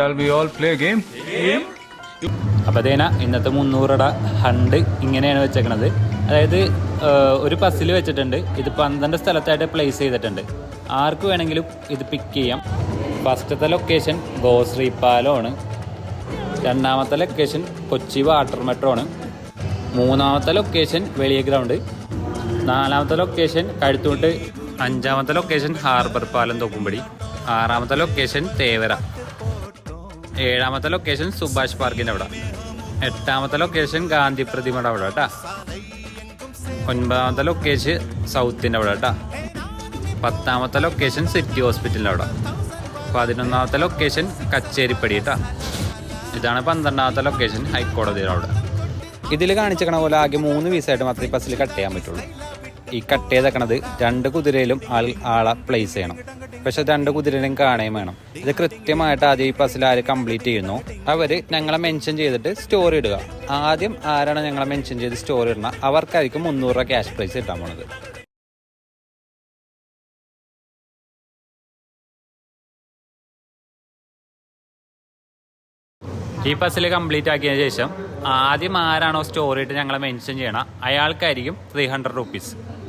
Shall we all play a game? അപ്പോൾ അതേന ഇന്നത്തെ 300 hunt ഇങ്ങനെയാണ് വെച്ചേക്കണത്. അതായത് ഒരു പസിൽ വെച്ചിട്ടുണ്ട്. ഇത് 12 സ്ഥലത്തായിട്ട് പ്ലേസ് ചെയ്തിട്ടുണ്ട്. ആർക്ക് വേണമെങ്കിലും ഇത് പിക്ക് ചെയ്യാം. ഫസ്റ്റത്തെ ലൊക്കേഷൻ ഗോശ്രീ പാലമാണ്. രണ്ടാമത്തെ ലൊക്കേഷൻ കൊച്ചി വാട്ടർ മെട്രോ ആണ്. മൂന്നാമത്തെ ലൊക്കേഷൻ വെളിയ ഗ്രൗണ്ട്. നാലാമത്തെ ലൊക്കേഷൻ കഴുത്തൂട്ട്. അഞ്ചാമത്തെ ലൊക്കേഷൻ ഹാർബർ പാലം തോക്കുംപടി. ആറാമത്തെ ലൊക്കേഷൻ തേവര. ഏഴാമത്തെ ലൊക്കേഷൻ സുഭാഷ് പാർക്കിൻ്റെ അവിടെ. എട്ടാമത്തെ ലൊക്കേഷൻ ഗാന്ധി പ്രതിമയുടെ അവിടെ കേട്ടാ. ഒൻപതാമത്തെ ലൊക്കേഷൻ സൗത്തിൻ്റെ അവിടെ കേട്ടാ. പത്താമത്തെ ലൊക്കേഷൻ സിറ്റി ഹോസ്പിറ്റലിൻ്റെ അവിടെ. 11ാമത്തെ ലൊക്കേഷൻ കച്ചേരിപ്പടി കേട്ടാ. ഇതാണ് 12ാമത്തെ ലൊക്കേഷൻ ഹൈക്കോടതിയുടെ അവിടെ. ഇതിൽ കാണിച്ചേക്കണ പോലെ ആകെ 3 പീസായിട്ട് മാത്രമേ ഈ ബസ്സിൽ കട്ട് ചെയ്യാൻ പറ്റുള്ളൂ. ഈ കട്ട് ചെയ്തേക്കണത് 2 കുതിരയിലും ആളെ പ്ലേസ് ചെയ്യണം. പക്ഷെ 2 കുതിരയിലും കാണുകയും വേണം. ഇത് കൃത്യമായിട്ട് ആദ്യം ഈ ബസ്സിൽ ആര് കംപ്ലീറ്റ് ചെയ്യുന്നു അവർ ഞങ്ങളെ മെൻഷൻ ചെയ്തിട്ട് സ്റ്റോറി ഇടുക. ആദ്യം ആരാണ് ഞങ്ങളെ മെൻഷൻ ചെയ്ത് സ്റ്റോറി ഇടുന്നത് അവർക്കായിരിക്കും 300 രൂപ ക്യാഷ് പ്രൈസ് കിട്ടാൻ പോണത്. ഈ ബസ്സിൽ കംപ്ലീറ്റ് ആക്കിയതിന് ശേഷം ആദ്യം ആരാണോ സ്റ്റോറി ഇട്ട് ഞങ്ങളെ മെൻഷൻ ചെയ്യണം അയാൾക്കായിരിക്കും 300 റുപ്പീസ്.